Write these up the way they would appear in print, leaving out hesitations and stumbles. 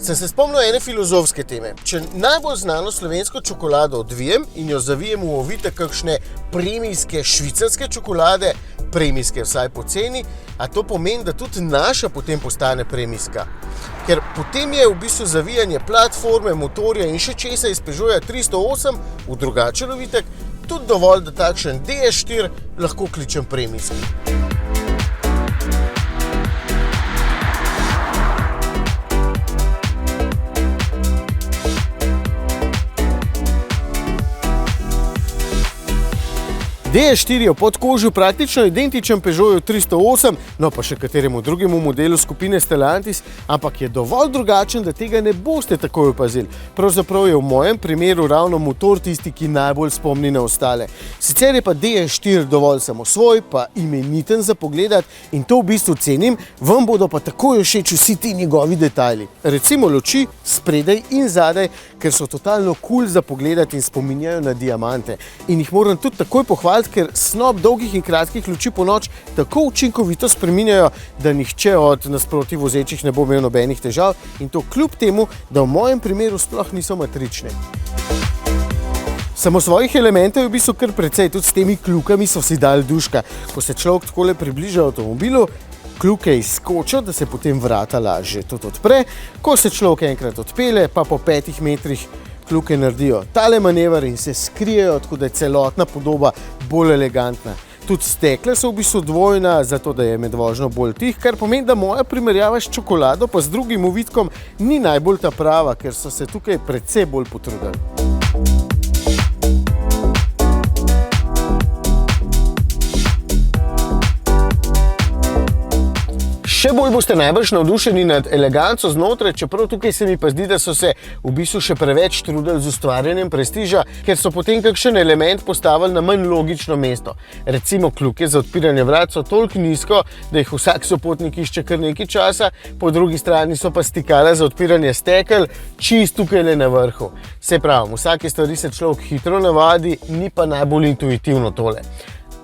sem se spomnil ene filozofske teme. Če najbolj znano slovensko čokolado odvijem in jo zavijem v ovite kakšne premijske švicarske čokolade, premijske vsaj po ceni, a to pomeni, da tudi naša potem postane premijska. Ker potem je v bistvu zavijanje platforme, motorja in še česa iz Peugeota 308 v drugačen ovitek tudi dovolj, da takšen DS4 lahko kličem premijski. DS4 je v podkožju praktično identičen Peugeotu 308, no pa še kateremu drugemu modelu skupine Stellantis, ampak je dovolj drugačen, da tega ne boste takoj opazili. Pravzaprav je v mojem primeru ravno motor tisti, ki najbolj spomni na ostale. Sicer je pa DS4 dovolj samosvoj, pa imeniten za pogledat in to v bistvu cenim, vam bodo pa takoj všeč vsi ti njegovi detajli. Recimo luči spredaj in zadaj, ker so totalno cool za pogledat in spominjajo na diamante. In jih moram tudi takoj pohvaliti, ker snop dolgih in kratkih luči po noč tako učinkovito spreminjajo, da nihče od nasproti vozečih ne bo imel nobenih težav in to kljub temu, da v mojem primeru sploh niso matrične. Samo svojih elementov je v bistvu kar precej, tudi s temi kljukami so si dali duška. Ko se človek takole približa avtomobilu, kljuke izskočijo, da se potem vrata lažje tudi odpre. Ko se človek enkrat odpelje, pa po 5 metrih kljuke naredijo tale manever in se skrijejo, tako da je celotna podoba bolj elegantna. Tudi stekla so v bistvu dvojna, zato da je med vožnjo bolj tih, kar pomeni, da moja primerjava s čokolado pa z drugim ovitkom ni najbolj ta prava, ker so se tukaj precej bolj potrudili. Še bolj boste najbrž navdušeni nad eleganco znotraj, čeprav tukaj se mi pa zdi, da so se v bistvu še preveč trudili z ustvarjanjem prestiža, ker so potem kakšen element postavili na manj logično mesto. Recimo kljuke za odpiranje vrat so toliko nizko, da jih vsak sopotnik išče kar nekaj časa, po drugi strani so pa stikala za odpiranje stekel čist tukaj le na vrhu. Se pravi, vsake stvari se človek hitro navadi, ni pa najbolj intuitivno tole.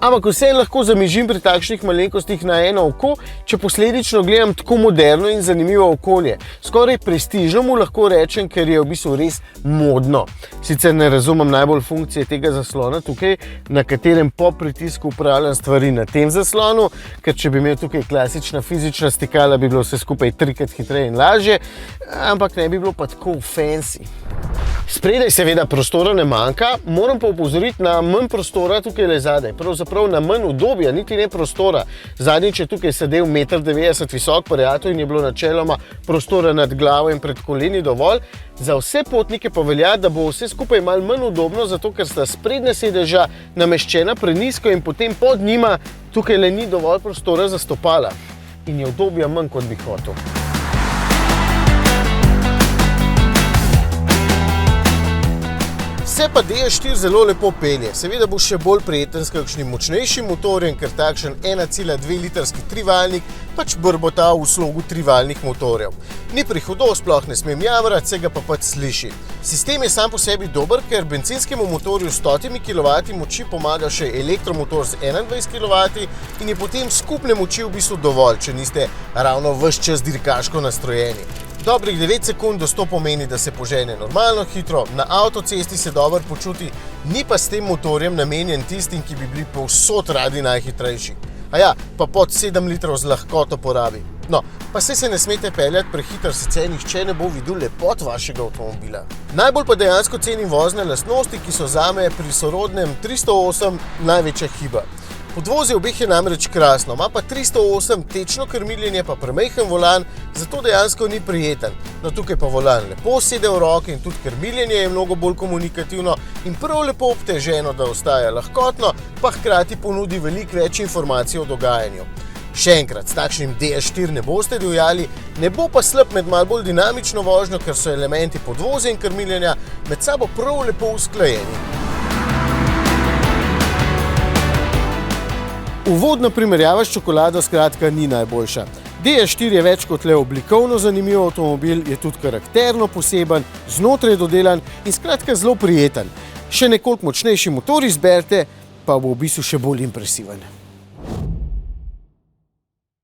Ampak vse lahko zamižim pri takšnih malenkostih na eno oko, če posledično gledam tako moderno in zanimivo okolje. Skoraj prestižno mu lahko rečem, ker je v bistvu res modno. Sicer ne razumem najbolj funkcije tega zaslona tukaj, na katerem po pritisku upravljam stvari na tem zaslonu, ker če bi imel tukaj klasična fizična stikala, bi bilo vse skupaj 3-krat hitreje in lažje, ampak ne bi bilo pa tako fancy. Spredaj seveda prostora ne manjka, moram pa opozoriti na manj prostora tukaj le zadaj, pravzaprav na manj udobja, niti ne prostora. Zadnjič je tukaj sedel 1,90 m visok pariator in je bilo načeloma prostora nad glavo in pred koleni dovolj. Za vse potnike pa velja, da bo vse skupaj malo manj udobno, zato ker sta sprednja sedeža nameščena prenizko in potem pod njima tukaj le ni dovolj prostora za stopala. In je udobja manj, kot bi hotel. Se pa DS4 zelo lepo pelje. Seveda bo še bolj prijeten s kakšnim močnejšim motorjem, ker takšen 1,2 litrski trivaljnik pač brbota v slogu trivaljnih motorjev. Ni prihudo, sploh ne smem jamrati, se ga pa pač sliši. Sistem je sam po sebi dober, ker bencinskemu motorju s 100 kW moči pomaga še elektromotor z 21 kW in je potem skupne moči v bistvu dovolj, če niste ravno ves čas dirkaško nastrojeni. Dobrih 9 sekund do 100 pomeni, da se požene normalno hitro, na avtocesti se dobro počuti, ni pa s tem motorjem namenjen tistim, ki bi bili povsod radi najhitrejši. A ja, pa pod 7 litrov z lahkoto porabi. No, pa se ne smete peljati prehitro, sicer nihče ne bo videl lepot vašega avtomobila. Najbolj pa dejansko cenim vozne lastnosti, ki so zame pri sorodnem 308 največja hiba. Podvozje obeh je namreč krasno, ima pa 308 tečno krmiljenje, pa premajhen volan, zato dejansko ni prijeten. No, tukaj pa volan lepo sede v roke in tudi krmiljenje je mnogo bolj komunikativno in prav lepo obteženo, da ostaja lahkotno, pa hkrati ponudi veliko več informacij o dogajanju. Še enkrat, s takšnim DS4 ne boste divjali, ne bo pa slab med malo bolj dinamično vožnjo, ker so elementi podvozja in krmiljenja med sabo prav lepo usklajeni. Uvodna primerjava s čokolado skratka ni najboljša. DS4 je več kot le oblikovno zanimiv avtomobil, je tudi karakterno poseben, znotraj dodelan in skratka zelo prijeten. Še nekoliko močnejši motor izberite, pa bo v bistvu še bolj impresiven.